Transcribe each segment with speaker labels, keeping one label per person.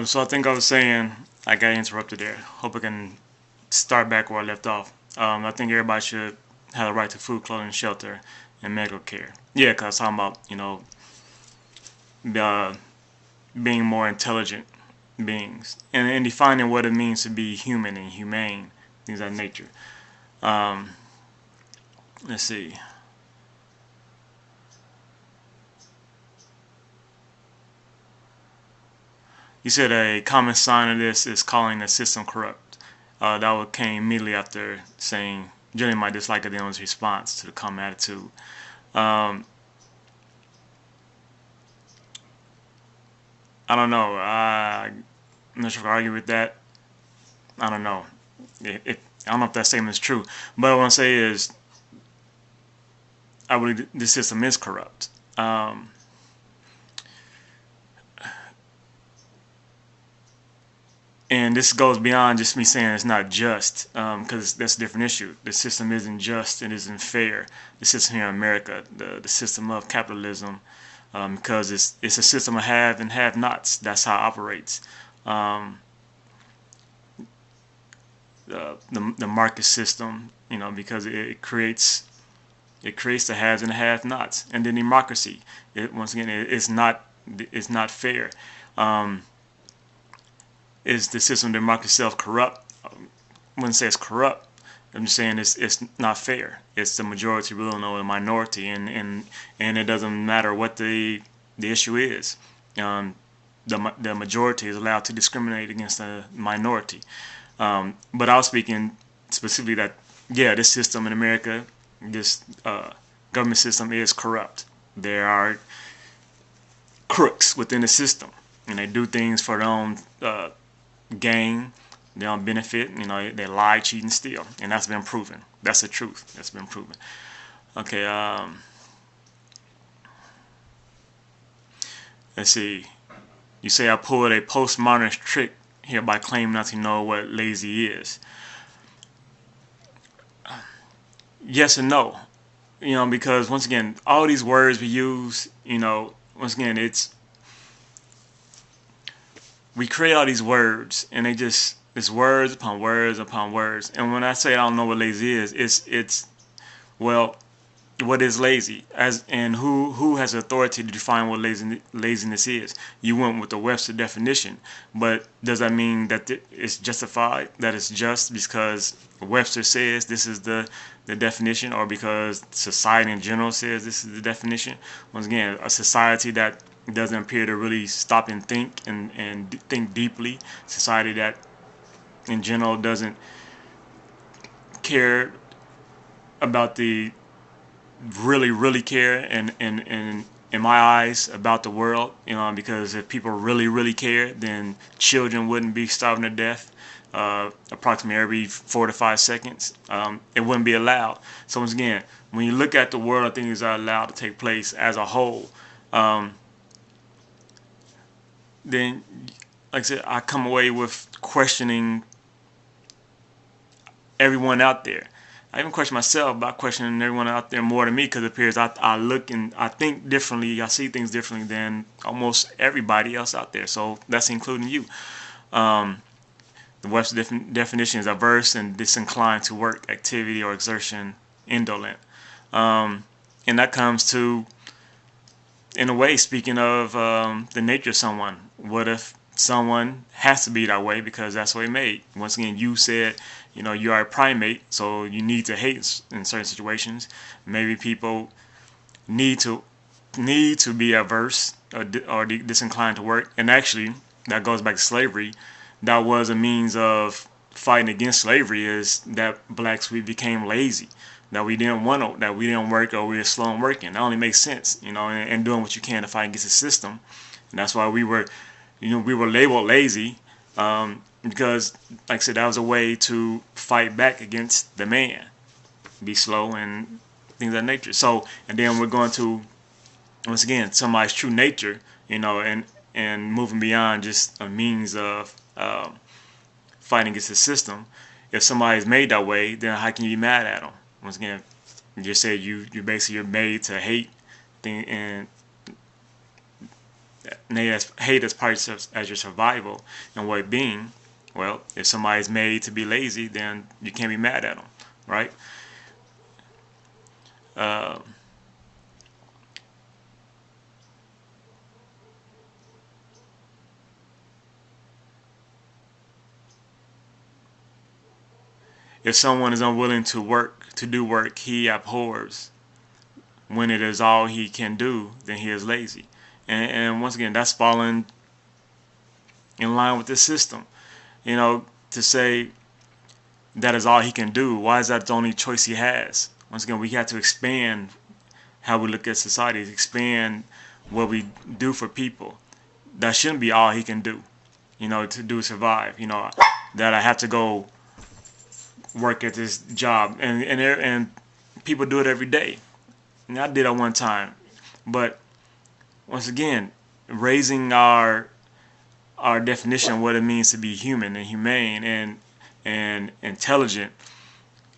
Speaker 1: So I think I was saying I got interrupted there. Hope I can start back where I left off. I think everybody should have the right to food, clothing, shelter, and medical care. Yeah, cause I'm talking about uh, being more intelligent beings and defining what it means to be human and humane, things of that nature. Um, let's see. You said a common sign of this is calling the system corrupt. That came immediately after saying, generally my dislike of them was response to the common attitude. Um, I don't know. I'm not sure if I argue with that. I don't know. I don't know if that statement is true. But what I want to say is, I believe the system is corrupt. And this goes beyond just me saying it's not just, because that's a different issue. The system isn't just, it isn't fair. The system here in America, the system of capitalism, because it's a system of have and have-nots. That's how it operates. Um, the market system, because it creates the haves and the have-nots, and then democracy. Once again, it's not fair. Um, is the system of democracy itself corrupt? I wouldn't say it's corrupt. I'm just saying it's not fair. It's the majority ruling over the minority, and it doesn't matter what the issue is. The majority is allowed to discriminate against the minority. But I was speaking specifically that, yeah, this system in America, this government system is corrupt. There are crooks within the system, and they do things for their own gain, their own benefit. They lie, cheat, and steal, and that's been proven. That's the truth. That's been proven. Okay. Let's see. You say I pulled a postmodernist trick here by claiming not to know what lazy is. Yes and no. Because once again, all these words we use, once again, we create all these words, and it's words upon words upon words. And when I say I don't know what lazy is, it's well, what is lazy, and who has authority to define what laziness is? You went with the Webster definition, but does that mean that it's justified, that it's just because Webster says this is the definition, or because society in general says this is the definition? Once again, a society that doesn't appear to really stop and think and think deeply, society that in general doesn't care about the really care, and in my eyes, about the world, because if people really care, then children wouldn't be starving to death approximately every 4 to 5 seconds. It wouldn't be allowed. So once again, when you look at the world of things that are allowed to take place as a whole, then, like I said, I come away with questioning everyone out there. I even question myself about questioning everyone out there more than me, because it appears I look and I think differently, I see things differently than almost everybody else out there. So that's including you. The Webster definition is averse and disinclined to work, activity, or exertion, indolent. And that comes to, in a way, speaking of the nature of someone. What if someone has to be that way because that's what they made? Once again, you said, you are a primate, so you need to hate in certain situations. Maybe people need to be averse or disinclined to work. And actually, that goes back to slavery. That was a means of fighting against slavery, is that blacks, we became lazy, that we didn't work, or we were slow in working. That only makes sense, and doing what you can to fight against the system. And that's why we were labeled lazy, because, like I said, that was a way to fight back against the man, be slow and things of that nature. So, and then we're going to, once again, somebody's true nature, and moving beyond just a means of fighting against the system. If somebody's made that way, then how can you be mad at them? Once again, you just said you're made to hate, and hate as part as your survival and well-being, well, if somebody's made to be lazy, then you can't be mad at them, right? Uh, if someone is unwilling to do work he abhors, when it is all he can do, then he is lazy. And once again, that's falling in line with the system. You know, to say that is all he can do, why is that the only choice he has? Once again, we have to expand how we look at society, expand what we do for people. That shouldn't be all he can do, you know, to survive. You know, that I have to go work at this job, and people do it every day. And I did it one time, but once again, raising our definition of what it means to be human and humane and intelligent,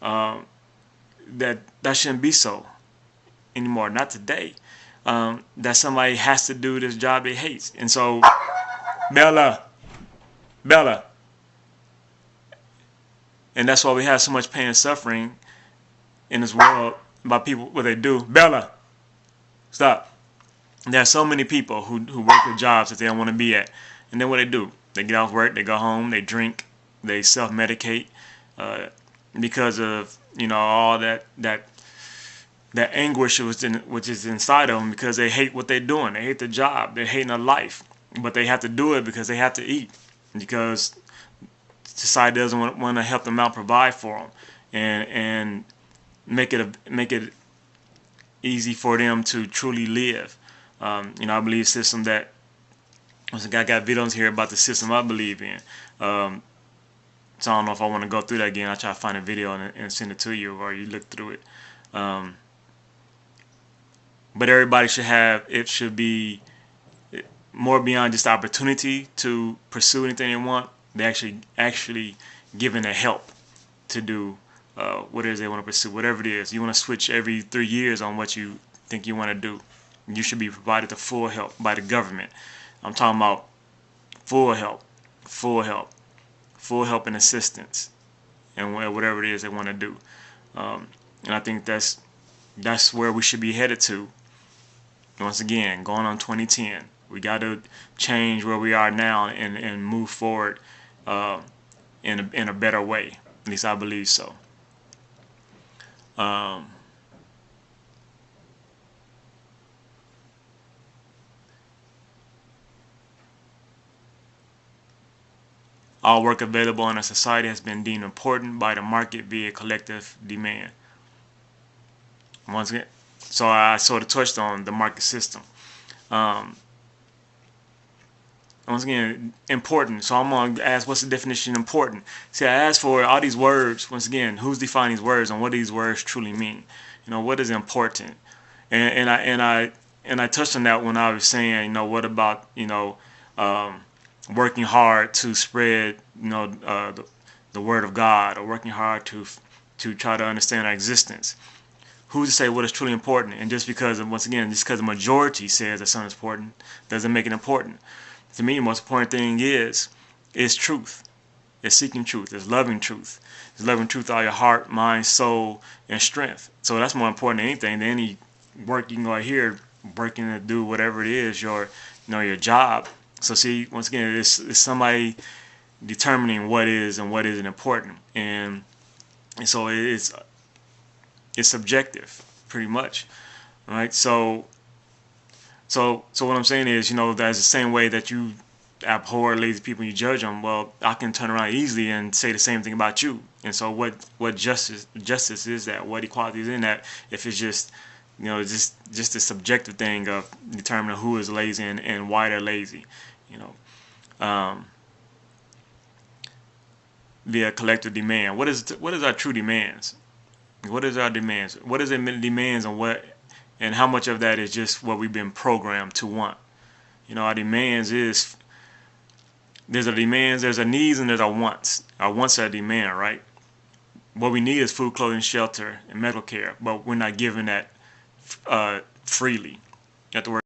Speaker 1: that shouldn't be so anymore. Not today. That somebody has to do this job they hates, and so Bella, and that's why we have so much pain and suffering in this world by people what they do. Bella, stop. There are so many people who work at jobs that they don't want to be at, and then what they do? They get off work, they go home, they drink, they self-medicate because of, you know, all that anguish which is inside of them, because they hate what they're doing. They hate the job. They're hating their life, but they have to do it because they have to eat, because society doesn't want to help them out, provide for them, and make it easy for them to truly live. You know, I believe system that, once again, I got videos here about the system I believe in. So I don't know if I want to go through that again. I'll try to find a video and send it to you, or you look through it. But everybody should be more beyond just the opportunity to pursue anything they want. They actually given the help to do what it is they want to pursue, whatever it is. You want to switch every 3 years on what you think you want to do. You should be provided the full help by the government. I'm talking about full help and assistance, and whatever it is they want to do. And I think that's where we should be headed to. Once again, going on 2010, we got to change where we are now and move forward in a better way. At least I believe so. All work available in a society has been deemed important by the market via collective demand. Once again, so I sort of touched on the market system. Once again, important. So I'm going to ask, what's the definition of important? See, I asked for all these words. Once again, who's defining these words and what do these words truly mean? You know, what is important? And I touched on that when I was saying, you know, what about, you know, working hard to spread, you know, the word of God, or working hard to try to understand our existence. Who's to say what is truly important? And just because, once again, just because the majority says that something is important, doesn't make it important. To me, the most important thing is truth. It's seeking truth. It's loving truth. It's loving truth with all your heart, mind, soul, and strength. So that's more important than anything, than any work you can go out here working to do whatever it is, your job. So see, once again, it's somebody determining what is and what isn't important, and so it's subjective, pretty much, right? So what I'm saying is, you know, that's the same way that you abhor lazy people and you judge them. Well, I can turn around easily and say the same thing about you. And so what justice is that? What equality is in that? If it's just, you know, just a subjective thing of determining who is lazy and why they're lazy, you know, via collective demand. What is our true demands? What is our demands? What is it demands, and how much of that is just what we've been programmed to want? You know, our demands is, there's a demands, there's a needs, and there's a wants. Our wants are a demand, right? What we need is food, clothing, shelter, and medical care, but we're not given that freely. You have to work